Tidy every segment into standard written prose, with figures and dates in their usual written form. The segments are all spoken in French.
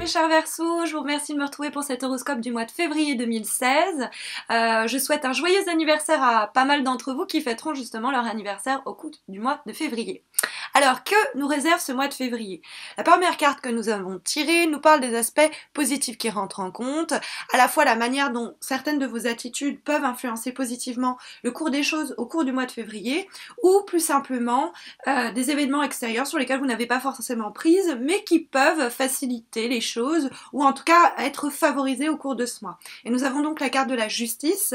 mes chers Verseaux, je vous remercie de me retrouver pour cet horoscope du mois de février 2016. Je souhaite un joyeux anniversaire à pas mal d'entre vous qui fêteront justement leur anniversaire au cours du mois de février. Alors, que nous réserve ce mois de février? La première carte que nous avons tirée nous parle des aspects positifs qui rentrent en compte, à la fois la manière dont certaines de vos attitudes peuvent influencer positivement le cours des choses au cours du mois de février, ou plus simplement des événements extérieurs sur lesquels vous n'avez pas forcément prise, mais qui peuvent faciliter les choses, ou en tout cas être favorisés au cours de ce mois. Et nous avons donc la carte de la justice,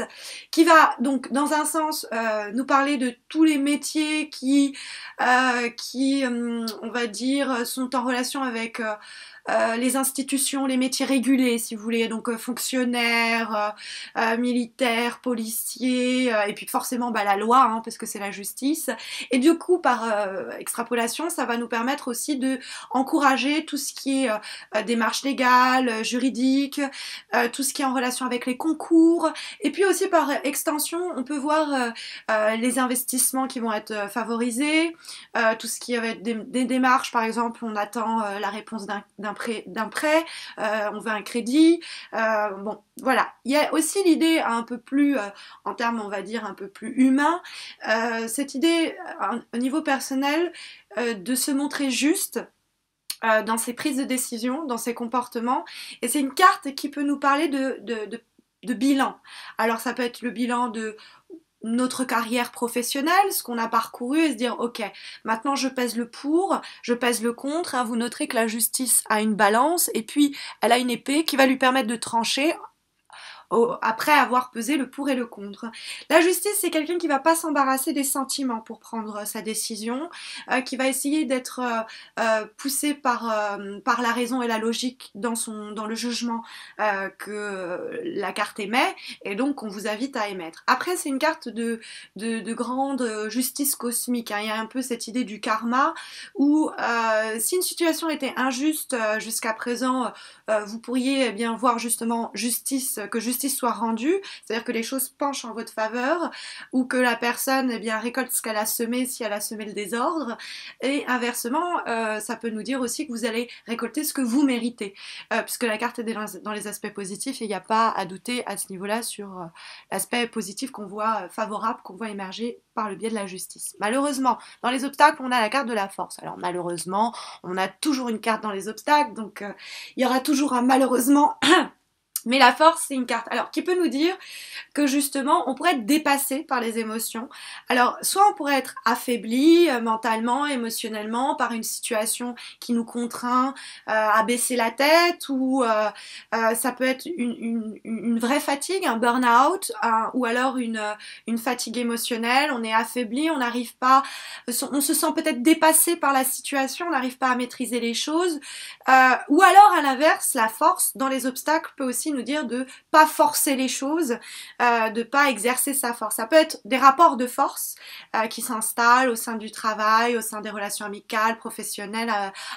qui va donc dans un sens nous parler de tous les métiers qui on va dire, sont en relation avec les institutions, les métiers régulés, si vous voulez, donc fonctionnaires, militaires, policiers, et puis forcément la loi, hein, parce que c'est la justice. Et du coup, par extrapolation, ça va nous permettre aussi de encourager tout ce qui est démarche légale, juridique, tout ce qui est en relation avec les concours, et puis aussi par extension, on peut voir les investissements qui vont être favorisés, tout ce qui va être des démarches, par exemple, on attend la réponse d'un prêt, on veut un crédit, bon, voilà. Il y a aussi l'idée un peu plus, en termes, on va dire, un peu plus humain, cette idée, au niveau personnel, de se montrer juste, dans ses prises de décision, dans ses comportements, et c'est une carte qui peut nous parler de bilan. Alors ça peut être le bilan de notre carrière professionnelle, ce qu'on a parcouru, et se dire ok, maintenant je pèse le pour, je pèse le contre, hein. Vous noterez que la justice a une balance et puis elle a une épée qui va lui permettre de trancher après avoir pesé le pour et le contre. La justice, c'est quelqu'un qui va pas s'embarrasser des sentiments pour prendre sa décision, qui va essayer d'être poussé par la raison et la logique dans le jugement que la carte émet, et donc on vous invite à émettre. Après, c'est une carte de grande justice cosmique, hein. Il y a un peu cette idée du karma, où si une situation était injuste jusqu'à présent, vous pourriez bien voir justement que justice soit rendue, c'est-à-dire que les choses penchent en votre faveur, ou que la personne bien récolte ce qu'elle a semé si elle a semé le désordre, et inversement, ça peut nous dire aussi que vous allez récolter ce que vous méritez, puisque la carte est dans les aspects positifs, et il n'y a pas à douter à ce niveau-là sur l'aspect positif qu'on voit, favorable, qu'on voit émerger par le biais de la justice. Malheureusement, dans les obstacles, on a la carte de la force. Alors malheureusement, on a toujours une carte dans les obstacles, donc il y aura toujours un malheureusement. Mais la force, c'est une carte alors qui peut nous dire que justement on pourrait être dépassé par les émotions. Alors soit on pourrait être affaibli mentalement, émotionnellement par une situation qui nous contraint à baisser la tête, ou ça peut être une vraie fatigue, un burn-out, ou alors une fatigue émotionnelle. On est affaibli, on n'arrive pas, on se sent peut-être dépassé par la situation, on n'arrive pas à maîtriser les choses, ou alors à l'inverse, la force dans les obstacles peut aussi nous dire de pas forcer les choses, de pas exercer sa force. Ça peut être des rapports de force qui s'installent au sein du travail, au sein des relations amicales, professionnelles,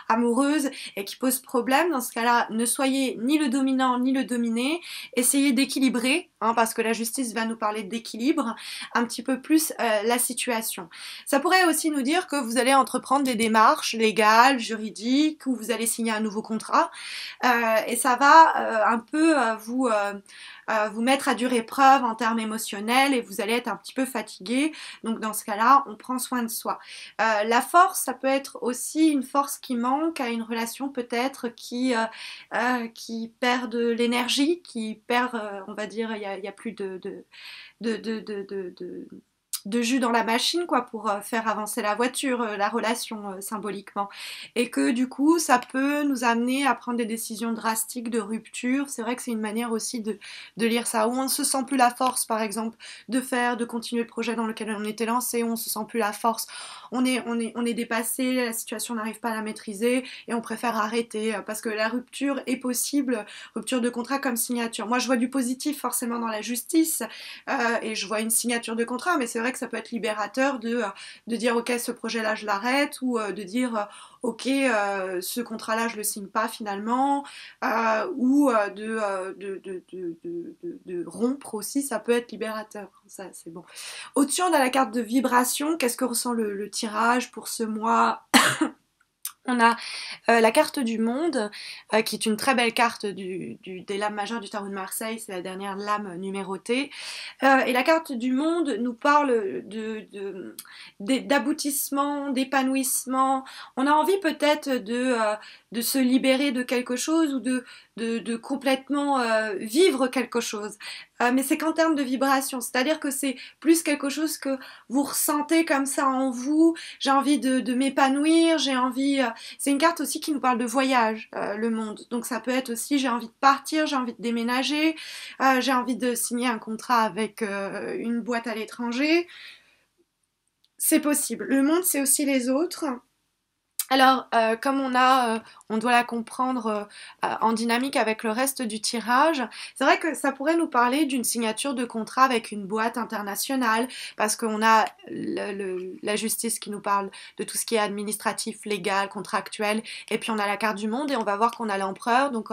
amoureuses, et qui posent problème. Dans ce cas-là, ne soyez ni le dominant ni le dominé, essayez d'équilibrer, hein, parce que la justice va nous parler d'équilibre, un petit peu plus la situation. Ça pourrait aussi nous dire que vous allez entreprendre des démarches légales, juridiques, ou vous allez signer un nouveau contrat, et ça va un peu vous mettre à dure épreuve en termes émotionnels, et vous allez être un petit peu fatigué. Donc dans ce cas-là, on prend soin de soi. La force, ça peut être aussi une force qui manque à une relation peut-être qui perd de l'énergie, qui perd, on va dire, il y a plus de jus dans la machine, quoi, pour faire avancer la voiture, la relation, symboliquement. Et que du coup, ça peut nous amener à prendre des décisions drastiques de rupture. C'est vrai que c'est une manière aussi de lire ça, où on ne se sent plus la force, par exemple, de continuer le projet dans lequel on était lancé, où on se sent plus la force, on est dépassé, la situation n'arrive pas à la maîtriser, et on préfère arrêter, parce que la rupture est possible, rupture de contrat comme signature. Moi, je vois du positif forcément dans la justice, et je vois une signature de contrat, mais c'est vrai que ça peut être libérateur de dire ok, ce projet-là je l'arrête, ou de dire ok, ce contrat-là je le signe pas finalement, ou de rompre aussi, ça peut être libérateur. Ça c'est bon. Au-dessus on a la carte de vibration. Qu'est-ce que ressent le tirage pour ce mois? On a la carte du monde, qui est une très belle carte des lames majeures du tarot de Marseille, c'est la dernière lame numérotée. Et la carte du monde nous parle d'aboutissement, d'épanouissement. On a envie peut-être de se libérer de quelque chose ou de complètement vivre quelque chose. Mais c'est qu'en termes de vibration, c'est-à-dire que c'est plus quelque chose que vous ressentez comme ça en vous. J'ai envie de m'épanouir, j'ai envie... c'est une carte aussi qui nous parle de voyage, le monde. Donc ça peut être aussi j'ai envie de partir, j'ai envie de déménager, j'ai envie de signer un contrat avec une boîte à l'étranger. C'est possible. Le monde, c'est aussi les autres. Alors, comme on doit la comprendre en dynamique avec le reste du tirage, c'est vrai que ça pourrait nous parler d'une signature de contrat avec une boîte internationale, parce qu'on a la justice qui nous parle de tout ce qui est administratif, légal, contractuel, et puis on a la carte du monde, et on va voir qu'on a l'empereur, donc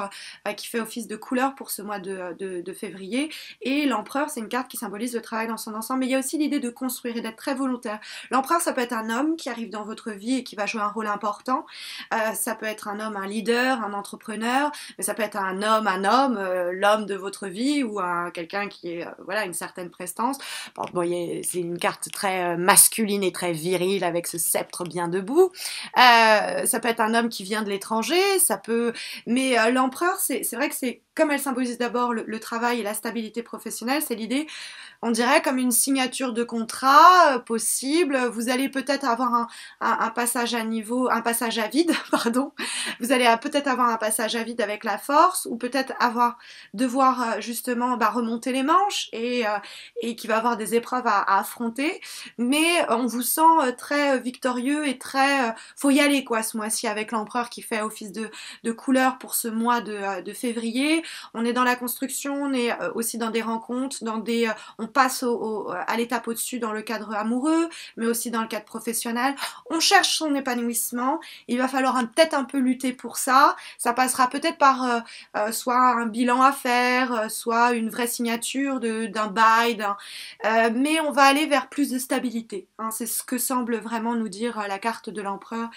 qui fait office de couleur pour ce mois de février, et l'empereur, c'est une carte qui symbolise le travail dans son ensemble, mais il y a aussi l'idée de construire et d'être très volontaire. L'empereur, ça peut être un homme qui arrive dans votre vie et qui va jouer un rôle important. Ça peut être un homme, un leader, un entrepreneur, mais ça peut être un homme, l'homme de votre vie ou quelqu'un qui est voilà une certaine prestance. Bon, c'est une carte très masculine et très virile avec ce sceptre bien debout. Ça peut être un homme qui vient de l'étranger, mais l'empereur, c'est vrai que c'est comme elle symbolise d'abord le travail et la stabilité professionnelle, c'est l'idée, on dirait comme une signature de contrat possible. Vous allez peut-être avoir un passage à niveau, un passage à vide, pardon. Vous allez peut-être avoir un passage à vide avec la force, ou peut-être devoir justement remonter les manches et qui va avoir des épreuves à affronter. Mais on vous sent très victorieux et très, faut y aller quoi ce mois-ci avec l'empereur qui fait office de couleur pour ce mois de février. On est dans la construction, on est aussi dans des rencontres, on passe à l'étape au-dessus dans le cadre amoureux, mais aussi dans le cadre professionnel. On cherche son épanouissement. Il va falloir peut-être un peu lutter pour ça. Ça passera peut-être par soit un bilan à faire, soit une vraie signature d'un bail, mais on va aller vers plus de stabilité. Hein. C'est ce que semble vraiment nous dire la carte de l'empereur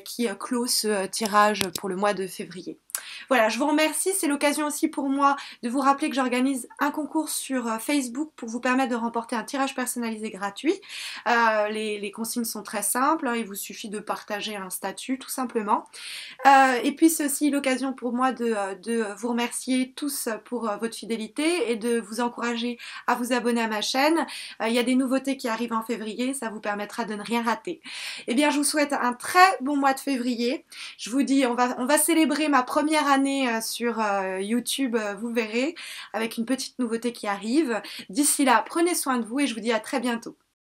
qui clôt ce tirage pour le mois de février. Voilà, je vous remercie. C'est l'occasion aussi pour moi de vous rappeler que j'organise un concours sur Facebook pour vous permettre de remporter un tirage personnalisé gratuit. Les consignes sont très simples, hein, il vous suffit de partager un statut tout simplement. Et puis c'est aussi l'occasion pour moi de vous remercier tous pour votre fidélité et de vous encourager à vous abonner à ma chaîne. Il y a des nouveautés qui arrivent en février, ça vous permettra de ne rien rater. Eh bien, je vous souhaite un très bon mois de février. Je vous dis, on va célébrer ma première année sur YouTube, vous verrez, avec une petite nouveauté qui arrive. D'ici là, prenez soin de vous et je vous dis à très bientôt.